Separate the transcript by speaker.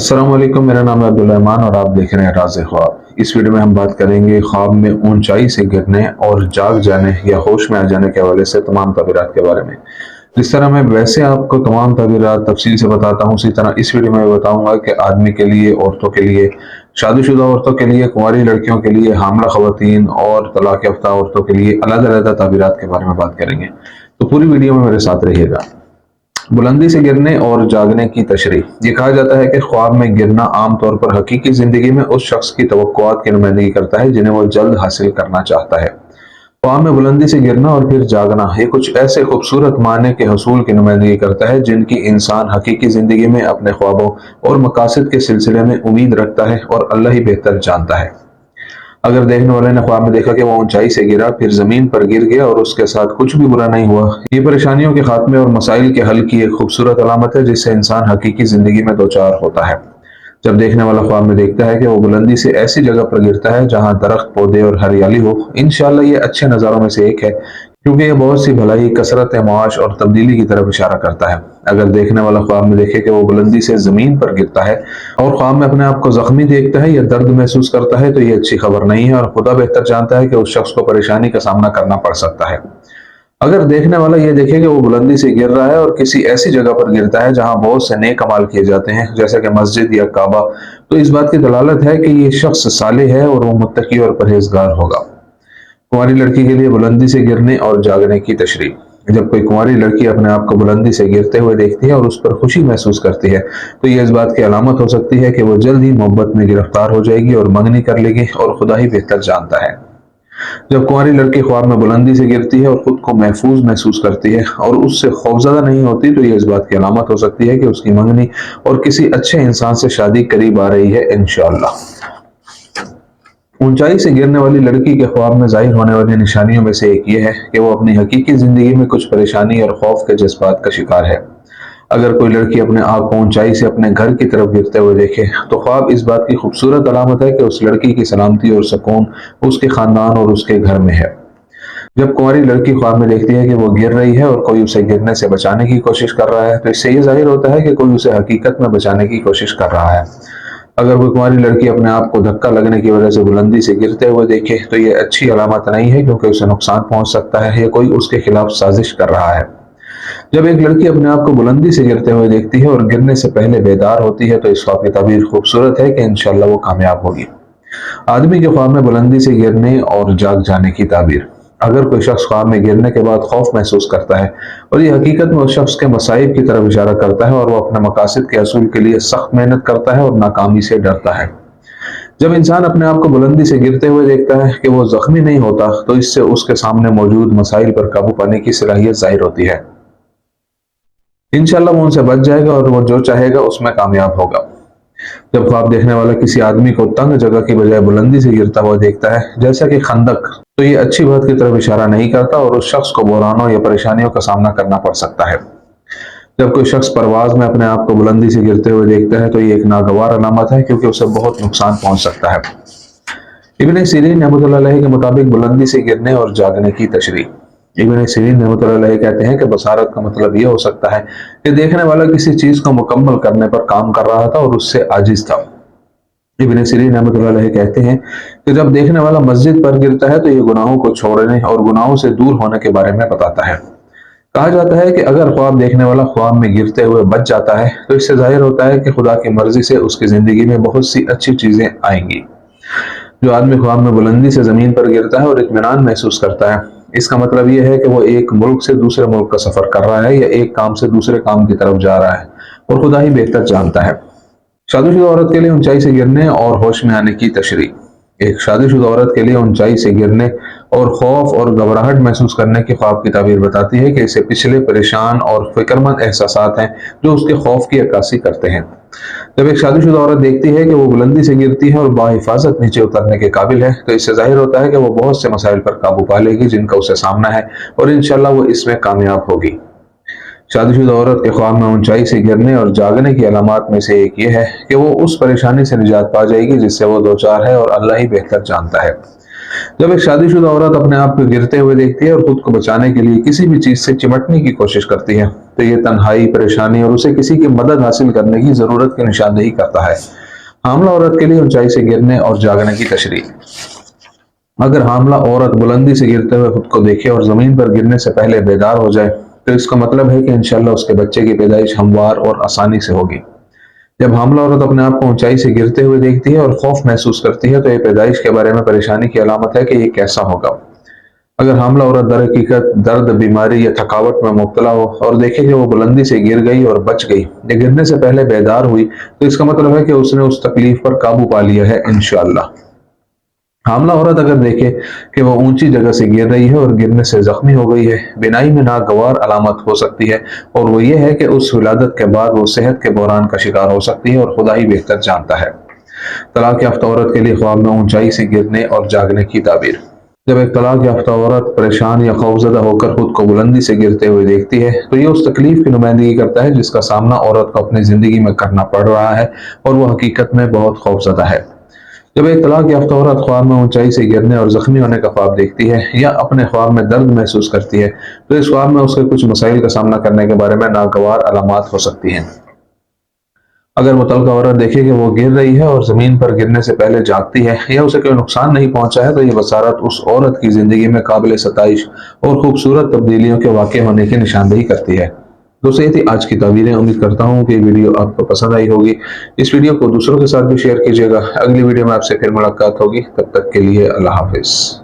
Speaker 1: अस्सलाम वालेकुम, मेरा नाम है अब्दुल रहमान और आप देख रहे हैं राज़ ख्वाब। इस वीडियो में हम बात करेंगे ख्वाब में ऊंचाई से गिरने और जाग जाने या होश में आ जाने के हवाले से तमाम तबीरात के बारे में। जिस तरह मैं वैसे आपको तमाम तबीरात तफसील से बताता हूँ, उसी तरह इस वीडियो में बताऊंगा कि आदमी के लिए, औरतों के लिए, शादीशुदा औरतों के लिए, कुंवारी लड़कियों के लिए, हामला खवातीन और तलाक याफ्ता औरतों के लिए अलग अलग तबीरात के बारे में बात करेंगे। तो पूरी वीडियो में मेरे साथ रहिएगा। बुलंदी से गिरने और जागने की तशरीह। ये कहा जाता है कि ख्वाब में गिरना आमतौर पर हकीकी जिंदगी में उस शख्स की तवक्कुआत की नुमाइंदगी करता है जिन्हें वो जल्द हासिल करना चाहता है। ख्वाब में बुलंदी से गिरना और फिर जागना ये कुछ ऐसे खूबसूरत माने के हसूल की नुमाइंदगी करता है जिनकी इंसान हकीकी जिंदगी में अपने ख्वाबों और मकासद के सिलसिले में उम्मीद रखता है और अल्लाह ही बेहतर जानता है। अगर देखने वाले ने ख्वाब में देखा कि वो ऊंचाई से गिरा, फिर जमीन पर गिर गया और उसके साथ कुछ भी बुरा नहीं हुआ, ये परेशानियों के खात्मे और मसाइल के हल की एक खूबसूरत अलामत है जिससे इंसान हकीकी जिंदगी में दो चार होता है। जब देखने वाला ख्वाब में देखता है कि वो बुलंदी से ऐसी जगह पर गिरता है जहां दरख्त, पौधे और हरियाली हो, इंशाअल्लाह ये अच्छे नज़ारों में से एक है, क्योंकि ये बहुत सी भलाई, कसरत मुआश और तब्दीली की तरफ इशारा करता है। अगर देखने वाला ख्वाब में देखे कि वो बुलंदी से जमीन पर गिरता है और ख्वाब में अपने आप को जख्मी देखता है या दर्द महसूस करता है, तो ये अच्छी खबर नहीं है और खुदा बेहतर जानता है कि उस शख्स को परेशानी का सामना करना पड़ सकता है। अगर देखने वाला ये देखे कि वो बुलंदी से गिर रहा है और किसी ऐसी जगह पर गिरता है जहां बहुत से नेक अमाल किए जाते हैं, जैसे कि मस्जिद या काबा, तो इस बात की दलालत है कि ये शख्स सालिह है और वो मुत्तकी और परहेजगार होगा। कुंवारी लड़की के लिए बुलंदी से गिरने और जागने की तशरीह। जब कोई कुंवारी लड़की अपने आप को बुलंदी से गिरते हुए देखती है और उस पर खुशी महसूस करती है, तो ये इस बात की अलामत हो सकती है कि वो जल्द ही मोहब्बत में गिरफ्तार हो जाएगी और मंगनी कर लेगी और खुदा ही बेहतर जानता है। जब कुंवारी लड़की ख्वाब में बुलंदी से गिरती है और खुद को महफूज महसूस करती है और उससे खौफजदा नहीं होती, तो ये इस बात की अलामत हो सकती है कि उसकी मंगनी और किसी अच्छे इंसान से शादी करीब आ रही है इंशाअल्लाह। ऊंचाई से गिरने वाली लड़की के ख्वाब में जाहिर होने वाली निशानियों में से एक ये है कि वो अपनी हकीकी जिंदगी में कुछ परेशानी और खौफ के जज्बात का शिकार है। अगर कोई लड़की अपने आप को ऊंचाई से अपने घर की तरफ गिरते हुए देखे, तो ख्वाब इस बात की खूबसूरत अलामत है कि उस लड़की की सलामती और सुकून उसके खानदान और उसके घर में है। जब कुंवारी लड़की ख्वाब में देखती है कि वो गिर रही है और कोई उसे गिरने से बचाने की कोशिश कर रहा है, तो इससे ये जाहिर होता है कि कोई उसे हकीकत में बचाने की कोशिश कर रहा है। अगर कोई कुंवारी लड़की अपने आप को धक्का लगने की वजह से बुलंदी से गिरते हुए देखे, तो ये अच्छी अलामत नहीं है, क्योंकि उसे नुकसान पहुंच सकता है या कोई उसके खिलाफ साजिश कर रहा है। जब एक लड़की अपने आप को बुलंदी से गिरते हुए देखती है और गिरने से पहले बेदार होती है, तो इस ख्वाब की ताबीर खूबसूरत है कि इंशाअल्लाह वो कामयाब होगी। आदमी के ख्वाब में बुलंदी से गिरने और जाग जाने की ताबीर। अगर कोई शख्स ख्वाब में गिरने के बाद खौफ महसूस करता है और ये हकीकत में उस शख्स के मसाइब की तरफ इशारा करता है और वो अपने मकासद के असूल के लिए सख्त मेहनत करता है और नाकामी से डरता है। जब इंसान अपने आप को बुलंदी से गिरते हुए देखता है कि वो जख्मी नहीं होता, तो इससे उसके सामने मौजूद मसाइल पर काबू पाने की सलाहियत जाहिर होती है। इंशाअल्लाह वो उनसे बच जाएगा और वो जो चाहेगा उसमें कामयाब होगा। जब ख्वाब देखने वाला किसी आदमी को तंग जगह की बजाय बुलंदी से गिरता हुआ देखता है, जैसा कि खंदक, तो ये अच्छी बात की तरफ इशारा नहीं करता और उस शख्स को बहरानों या परेशानियों का सामना करना पड़ सकता है। जब कोई शख्स परवाज में अपने आप को बुलंदी से गिरते हुए देखता है, तो ये एक नागवार अलामत है, क्योंकि उसे बहुत नुकसान पहुंच सकता है। इब्न सीरीन रहमतुल्लाह अलैहि के मुताबिक बुलंदी से गिरने और जागने की तशरीह। इब्न सीरीन रहमतुल्लाह अलैहि कहते हैं कि बसारत का मतलब यह हो सकता है कि देखने वाला किसी चीज को मुकम्मल करने पर काम कर रहा था और उससे आजिज था। इब्न सीरीन रहमतुल्लाह अलैहि कहते हैं कि जब देखने वाला मस्जिद पर गिरता है, तो ये गुनाहों को छोड़ने और गुनाहों से दूर होने के बारे में बताता है। कहा जाता है कि अगर ख्वाब देखने वाला ख्वाब में गिरते हुए बच जाता है, तो इससे जाहिर होता है कि खुदा की मर्जी से उसकी जिंदगी में बहुत सी अच्छी चीजें आएंगी। जो आदमी ख्वाब में बुलंदी से जमीन पर गिरता है और इत्मीनान महसूस करता है, इसका मतलब यह है कि वो एक मुल्क से दूसरे मुल्क का सफर कर रहा है या एक काम से दूसरे काम की तरफ जा रहा है और खुदा ही बेहतर जानता है। शादीशुदा औरत के लिए ऊंचाई से गिरने और होश में आने की तशरीह। एक शादीशुदा औरत के लिए ऊंचाई से गिरने और खौफ और घबराहट महसूस करने की ख्वाब की ताबीर बताती है कि इसे पिछले परेशान और फिक्रमंद एहसासात हैं जो उसके खौफ की अक्कासी करते हैं। जब एक शादीशुदा औरत देखती है कि वो बुलंदी से गिरती है और बाहिफाजत नीचे उतरने के काबिल है, तो इससे जाहिर होता है कि वो बहुत से मसाइल पर काबू पा लेगी जिनका उसे सामना है और इंशाअल्लाह वो इसमें कामयाब होगी। शादीशुदा औरत के ख्वाब में ऊंचाई से गिरने और जागने की अलामात में से एक ये है कि वो उस परेशानी से निजात पा जाएगी जिससे वो दो चार है और अल्लाह ही बेहतर जानता है। जब एक शादीशुदा औरत अपने आप को गिरते हुए देखती है और खुद को बचाने के लिए किसी भी चीज से चिमटने की कोशिश करती है, تو یہ تنہائی، پریشانی اور اسے کسی کی مدد حاصل کرنے کی ضرورت کی نشاندہی کرتا ہے۔ حاملہ عورت کے لیے اونچائی سے گرنے اور جاگنے کی تشریح۔ اگر حاملہ عورت بلندی سے گرتے ہوئے خود کو دیکھے اور زمین پر گرنے سے پہلے بیدار ہو جائے تو اس کا مطلب ہے کہ انشاءاللہ اس کے بچے کی پیدائش ہموار اور آسانی سے ہوگی۔ جب حاملہ عورت اپنے آپ کو اونچائی سے گرتے ہوئے دیکھتی ہے اور خوف محسوس کرتی ہے تو یہ پیدائش کے بارے میں پریشانی کی علامت ہے کہ یہ کیسا ہوگا۔ اگر حاملہ عورت در حقیقت درد، بیماری یا تھکاوٹ میں مبتلا ہو اور دیکھے کہ وہ بلندی سے گر گئی اور بچ گئی یا گرنے سے پہلے بیدار ہوئی تو اس کا مطلب ہے کہ اس نے اس تکلیف پر قابو پا لیا ہے انشاءاللہ۔ حاملہ عورت اگر دیکھے کہ وہ اونچی جگہ سے گر رہی ہے اور گرنے سے زخمی ہو گئی ہے، بینائی میں ناگوار علامت ہو سکتی ہے، اور وہ یہ ہے کہ اس ولادت کے بعد وہ صحت کے بحران کا شکار ہو سکتی ہے اور خدا ہی بہتر جانتا ہے۔ طلاق یافتہ عورت کے لیے خواب میں اونچائی سے گرنے اور جاگنے کی تعبیر۔ جب ایک طلاق یافتہ عورت پریشان یا خوفزدہ ہو کر خود کو بلندی سے گرتے ہوئے دیکھتی ہے تو یہ اس تکلیف کی نمائندگی کرتا ہے جس کا سامنا عورت کو اپنی زندگی میں کرنا پڑ رہا ہے، اور وہ حقیقت میں بہت خوفزدہ ہے۔ جب ایک طلاق یافتہ عورت خواب میں اونچائی سے گرنے اور زخمی ہونے کا خواب دیکھتی ہے یا اپنے خواب میں درد محسوس کرتی ہے تو اس خواب میں اس کے کچھ مسائل کا سامنا کرنے کے بارے میں ناگوار علامات ہو سکتی ہیں۔ اگر متعلقہ عورت دیکھے کہ وہ گر رہی ہے اور زمین پر گرنے سے پہلے جاگتی ہے یا اسے کوئی نقصان نہیں پہنچا ہے تو یہ بصارت اس عورت کی زندگی میں قابل ستائش اور خوبصورت تبدیلیوں کے واقع ہونے کی نشاندہی کرتی ہے۔ دوستو، یہ تھی آج کی تعبیریں۔ امید کرتا ہوں کہ یہ ویڈیو آپ کو پسند آئی ہوگی۔ اس ویڈیو کو دوسروں کے ساتھ بھی شیئر کیجیے گا۔ اگلی ویڈیو میں آپ سے پھر ملاقات ہوگی، تب تک کے لیے اللہ حافظ۔